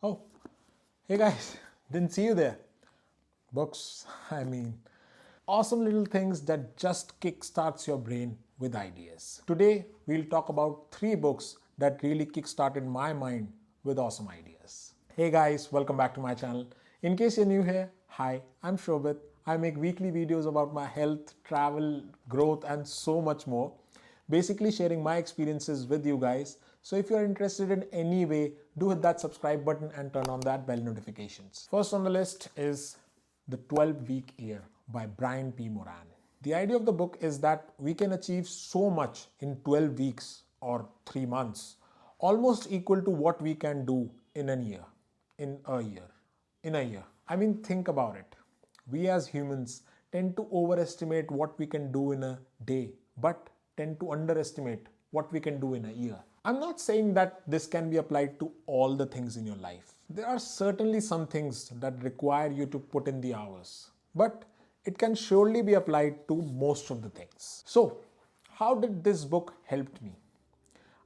Oh, hey guys, didn't see you there. Books, I mean, awesome little things that just kickstarts your brain with ideas. Today, we'll talk about three books that really kickstarted my mind with awesome ideas. Hey guys, welcome back to my channel. In case you're new here, hi, I'm Shobit. I make weekly videos about my health, travel, growth, and so much more. Basically sharing my experiences with you guys. So if you're interested in any way, do hit that subscribe button and turn on that bell notifications. First on the list is The 12-Week Year by Brian P. Moran. The idea of the book is that we can achieve so much in 12 weeks or 3 months, almost equal to what we can do in a year. In a year. In a year. I mean, think about it. We as humans tend to overestimate what we can do in a day, but tend to underestimate what we can do in a year. I'm not saying that this can be applied to all the things in your life. There are certainly some things that require you to put in the hours, but it can surely be applied to most of the things. So, how did this book help me?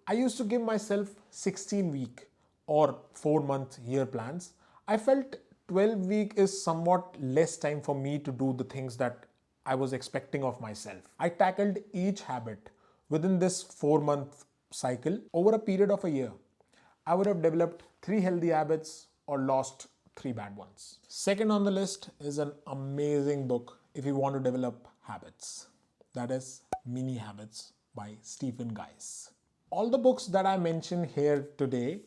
I used to give myself 16-week or 4-month year plans. I felt 12-week is somewhat less time for me to do the things that I was expecting of myself. I tackled each habit within this 4-month cycle over a period of a year. I would have developed 3 healthy habits or lost 3 bad ones. Second on the list is an amazing book if you want to develop habits. That is Mini Habits by Stephen Guise. All the books that I mention here today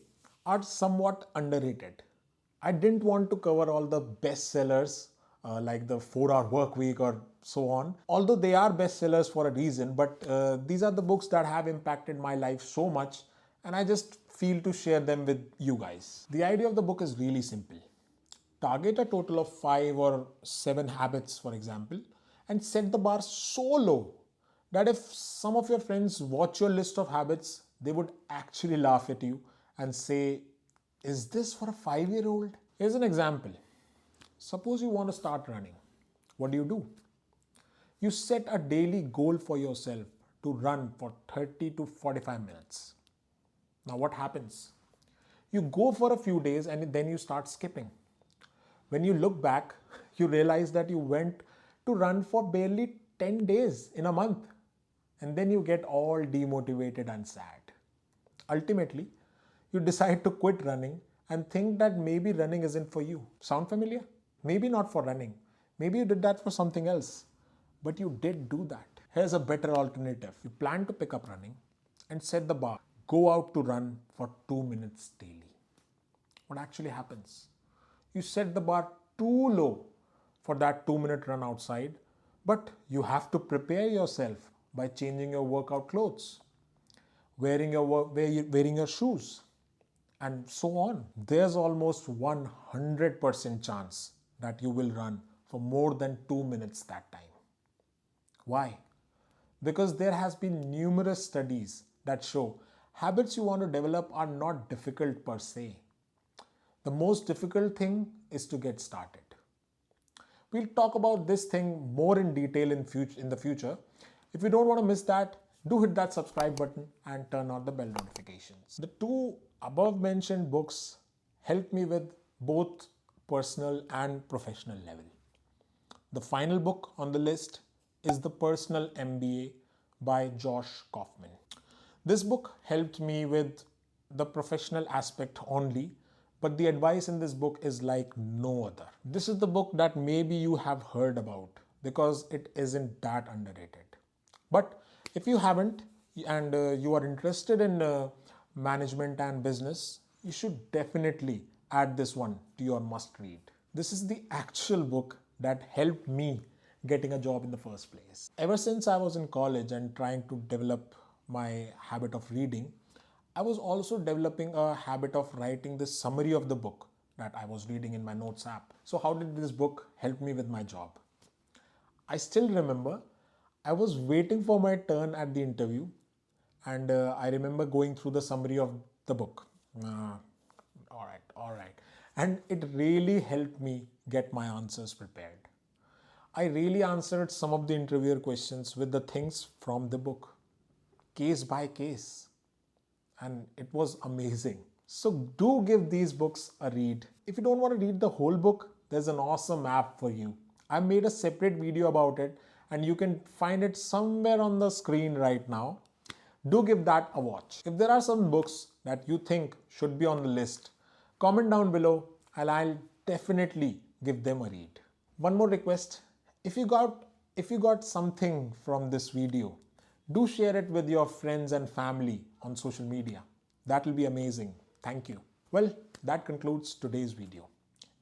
are somewhat underrated. I didn't want to cover all the bestsellers like the 4-Hour Work Week or so on, although they are bestsellers for a reason, but these are the books that have impacted my life so much, and I just feel to share them with you guys. The idea of the book is really simple. Target a total of 5 or 7 habits, for example, and set the bar so low that if some of your friends watch your list of habits, they would actually laugh at you and say, is this for a 5-year-old? Here's an example. Suppose you want to start running. What do? You set a daily goal for yourself to run for 30 to 45 minutes. Now what happens? You go for a few days and then you start skipping. When you look back, you realize that you went to run for barely 10 days in a month, and then you get all demotivated and sad. Ultimately, you decide to quit running and think that maybe running isn't for you. Sound familiar? Maybe not for running. Maybe you did that for something else, but you did do that. Here's a better alternative. You plan to pick up running and set the bar. Go out to run for 2 minutes daily. What actually happens? You set the bar too low for that 2-minute run outside, but you have to prepare yourself by changing your workout clothes, wearing your shoes, and so on. There's almost 100% chance that you will run for more than 2 minutes that time. Why? Because there has been numerous studies that show habits you want to develop are not difficult per se. The most difficult thing is to get started. We'll talk about this thing more in detail in the future. If you don't want to miss that, do hit that subscribe button and turn on the bell notifications. The 2 above mentioned books helped me with both personal and professional level. The final book on the list is The Personal MBA by Josh Kaufman. This book helped me with the professional aspect only, but the advice in this book is like no other. This is the book that maybe you have heard about because it isn't that underrated. But if you haven't and you are interested in management and business, you should definitely add this one to your must read. This is the actual book that helped me getting a job in the first place. Ever since I was in college and trying to develop my habit of reading, I was also developing a habit of writing the summary of the book that I was reading in my notes app. So how did this book help me with my job? I still remember I was waiting for my turn at the interview, and I remember going through the summary of the book. All right. And it really helped me get my answers prepared. I really answered some of the interviewer questions with the things from the book, case by case. And it was amazing. So do give these books a read. If you don't want to read the whole book, there's an awesome app for you. I made a separate video about it and you can find it somewhere on the screen right now. Do give that a watch. If there are some books that you think should be on the list, comment down below and I'll definitely give them a read. One more request, if you got something from this video, do share it with your friends and family on social media. That will be amazing. Thank you. Well, that concludes today's video.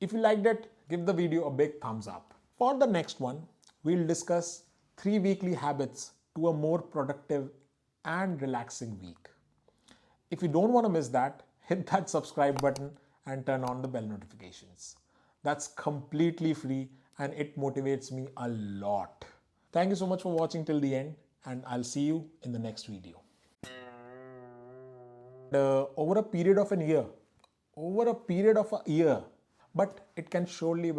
If you liked it, give the video a big thumbs up. For the next one, we'll discuss 3 weekly habits to a more productive and relaxing week. If you don't want to miss that, hit that subscribe button and turn on the bell notifications. That's completely free and it motivates me a lot. Thank you so much for watching till the end and I'll see you in the next video. Over a period of a year, but it can surely